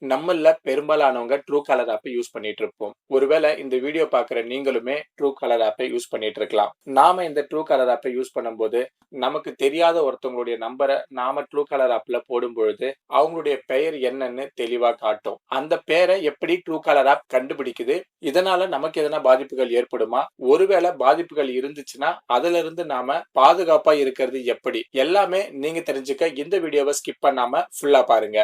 நம்மள பெரும்பாலானவங்க Truecaller ஆப்பை use பண்ணிட்டு இருப்போம். ஒருவேளை இந்த வீடியோ பார்க்குற நீங்களுமே Truecaller ஆப்பை யூஸ் பண்ணிட்டு இருக்கலாம். நாம இந்த Truecaller ஆப்பை யூஸ் பண்ணும்போது நமக்கு தெரியாத ஒருத்தவங்களுடைய நம்பரை நாம Truecaller ஆப்ல போடும் பொழுது அவங்களுடைய பெயர் என்னன்னு தெளிவா காட்டும். அந்த பெயரை எப்படி Truecaller ஆப் கண்டுபிடிக்குது, இதனால நமக்கு எதனா பாதிப்புகள் ஏற்படுமா, ஒருவேளை பாதிப்புகள் இருந்துச்சுன்னா அதுல இருந்து நாம பாதுகாப்பா இருக்கிறது எப்படி, எல்லாமே நீங்க தெரிஞ்சுக்க இந்த வீடியோவை ஸ்கிப் பண்ணாம ஃபுல்லா பாருங்க.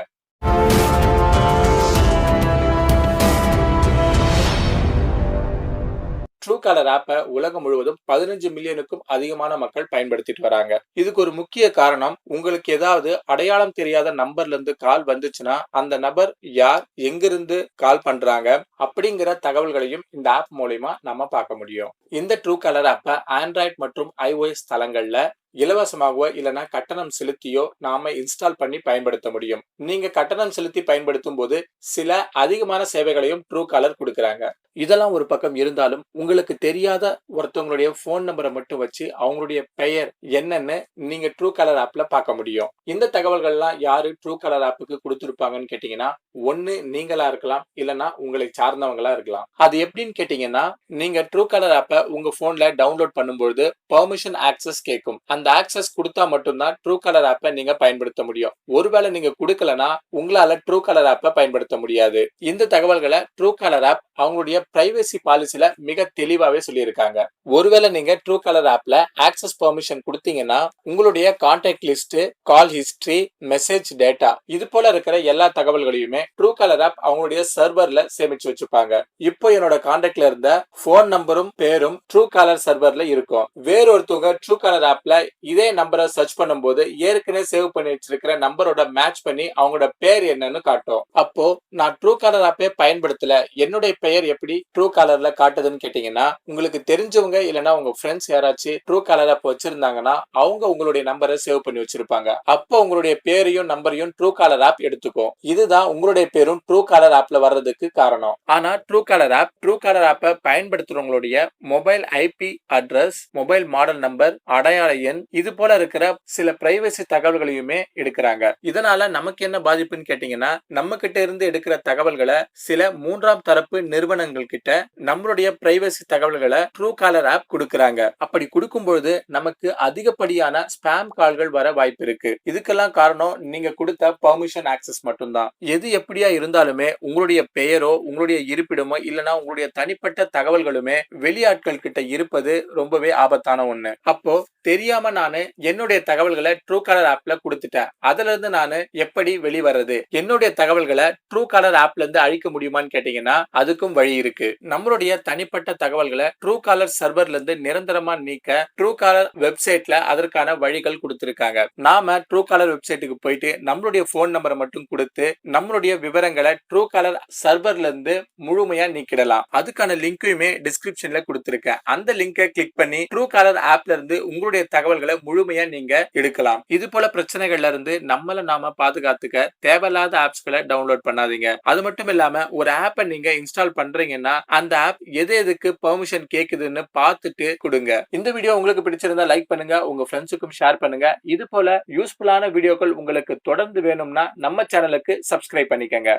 Truecaller ஆப்பை உலகம் முழுவதும் 15 மில்லியனுக்கும் அதிகமான மக்கள் பயன்படுத்திட்டு வராங்க. இதுக்கு ஒரு முக்கிய காரணம், உங்களுக்கு ஏதாவது அடையாளம் தெரியாத நம்பர்ல இருந்து கால் வந்துச்சுன்னா அந்த நபர் யார், எங்கிருந்து கால் பண்றாங்க அப்படிங்கிற தகவல்களையும் இந்த ஆப் மூலமா நம்ம பார்க்க முடியும். இந்த Truecaller ஆப்பை ஆண்ட்ராய்டு மற்றும் iOS தளங்கள்ல இலவசமாகவோ இல்லைன்னா கட்டணம் செலுத்தியோ நாம இன்ஸ்டால் பண்ணி பயன்படுத்த முடியும். நீங்க கட்டணம் செலுத்தி பயன்படுத்தும் போது சில அதிகமான சேவைகளையும் Truecaller கொடுக்கறாங்க. இதெல்லாம் ஒரு பக்கம் இருந்தாலும் உங்களுக்கு தெரியாத ஒருத்தவங்களுடைய போன் நம்பரை மட்டும் வச்சு அவங்களுடைய பெயர் என்னன்னு நீங்க Truecaller ஆப்ல பார்க்க முடியும். இந்த தகவல்கள்லாம் யாரு Truecaller ஆப்புக்கு கொடுத்திருப்பாங்கன்னு கேட்டீங்கன்னா, ஒன்னு நீங்களா இருக்கலாம், இல்லைன்னா உங்களை சார்ந்தவங்களா இருக்கலாம். அது எப்படின்னு கேட்டீங்கன்னா, நீங்க Truecaller ஆப்பை உங்க போன்ல டவுன்லோட் பண்ணும்போது பெர்மிஷன் ஆக்சஸ் கேட்கும். அந்த ஆக்சஸ் கொடுத்தா மட்டும்தான் Truecaller ஆப்பை நீங்க பயன்படுத்த முடியும். ஒருவேளை நீங்க கொடுக்கலனா உங்களால Truecaller ஆப்பை பயன்படுத்த முடியாது. இந்த தகவல்களை Truecaller ஆப் அவங்களுடைய பிரைவசி பாலிசில மிக தெளிவாவே சொல்லியிருக்காங்க. ஒருவேளை நீங்க Truecaller ஆப்ல ஆக்சஸ் பெர்மிஷன் கொடுத்தீங்கன்னா உங்களுடைய கான்டாக்ட் லிஸ்ட், கால் ஹிஸ்டரி, மெசேஜ் டேட்டா இது போல இருக்கிற எல்லா தகவல்களையுமே Truecaller ஆப் அவங்களுடைய சர்வர்ல சேமிச்சு வச்சுப்பாங்க. இப்போ என்னோட கான்டாக்ட்ல இருந்த போன் நம்பரும் பேரும் Truecaller சர்வர்ல இருக்கும். வேறொருத்தவங்க Truecaller ஆப்ல இதே நம்பரை சர்ச் பண்ணும்போது ஏற்கனவே சேவ் பண்ணி வச்சிருக்கிற நம்பரோட மேட்ச் பண்ணி அவங்களோட பேர் என்னன்னு காட்டும். அப்போ நான் Truecaller ஆப்பே பயன்படுத்தல, என்னுடைய பெயர் எப்படி Truecallerல காட்டுதுன்னு கேட்டீங்கன்னா, உங்களுக்கு தெரிஞ்சவங்க இல்லைன்னா உங்க ஃப்ரெண்ட்ஸ் யாராச்சும் Truecaller ஆப் வச்சிருந்தாங்கன்னா அவங்க உங்களுடைய நம்பரை சேவ் பண்ணி வச்சிருப்பாங்க. அப்போ உங்களுடைய பேரையும் நம்பரையும் Truecaller ஆப் எடுத்துக்கும். இதுதான் உங்களுடைய பேரும் Truecaller ஆப்ல வர்றதுக்கு காரணம். ஆனா Truecaller ஆப்பை பயன்படுத்துறவங்களுடைய mobile IP address, mobile model number, அடையாள எண் இது போல இருக்கிற சில பிரைவசி தகவல்களையுமே எடுக்கிறாங்க. இதனால நமக்கு என்ன பாதிப்புன்னு கேட்டீங்கன்னா, நம்ம கிட்ட இருந்து எடுக்கிற தகவல்களை சில மூன்றாம் தரப்பு நிறுவனங்கள் கிட்ட நம்மளுடைய பிரைவசி தகவல்களை Truecaller ஆப் கொடுக்கறாங்க. அப்படி கொடுக்கும்போது நமக்கு அதிகப்படியான ஸ்பாம் கால்கள் வர வாய்ப்பு இருக்கு. இதுக்கெல்லாம் காரணம் நீங்க கொடுத்த பெர்மிஷன் ஆக்சஸ் மட்டும்தான். எது எப்படியா இருந்தாலுமே உங்களுடைய பெயரோ உங்களுடைய இருப்பிடமோ இல்லைன்னா உங்களுடைய தனிப்பட்ட தகவல்களுமே வெளியாட்கள் கிட்ட இருப்பது ரொம்பவே ஆபத்தான ஒண்ணு. அப்போ தெரியாம நானு என்னுடைய தகவல்களை Truecaller ஆப்ல கொடுத்துட்டேன், அதுல இருந்து நானு எப்படி வெளிவரது, என்னுடைய தகவல்களை Truecaller ஆப்ல இருந்து அழிக்க முடியுமான்னு கேட்டீங்கன்னா அதுக்கும் வழி இருக்கு. நம்மளுடைய தனிப்பட்ட தகவல்களை Truecaller சர்வர்ல இருந்து நிரந்தரமா நீக்க Truecaller வெப்சைட்ல அதற்கான வழிகள் கொடுத்திருக்காங்க. நாம Truecaller வெப்சைட்டுக்கு போயிட்டு நம்மளுடைய போன் நம்பரை மட்டும் கொடுத்து நம்மளுடைய விவரங்களை Truecaller சர்வர்ல இருந்து முழுமையா நீக்கிடலாம். அதுக்கான லிங்கையுமே டிஸ்கிரிப்ஷன்ல கொடுத்திருக்கேன். அந்த லிங்கை கிளிக் பண்ணி Truecaller ஆப்ல இருந்து உங்களுடைய தகவல்களை முழுமையா நீங்க எடுக்கலாம். இது போல பிரச்சனைகள்ல இருந்து நம்மள நாம பாதுகாத்துக்க தேவையில்லாத ஆப்ஸ்களை டவுன்லோட் பண்ணாதீங்க. அது மட்டும் இல்லாம ஒரு ஆப்பை நீங்க இன்ஸ்டால் பண்றீங்கன்னா அந்த ஆப் எதுக்கு பெர்மிஷன் கேக்குதுன்னு பார்த்துட்டு கொடுங்க. இந்த வீடியோ உங்களுக்கு பிடிச்சிருந்தா லைக் பண்ணுங்க, உங்க ஃப்ரெண்ட்ஸுக்கும் ஷேர் பண்ணுங்க. இது போல யூஸ்ஃபுல்லான வீடியோக்கள் உங்களுக்கு தொடர்ந்து வேணும்னா நம்ம சேனலுக்கு சப்ஸ்கிரைப் பண்ணிக்கங்க.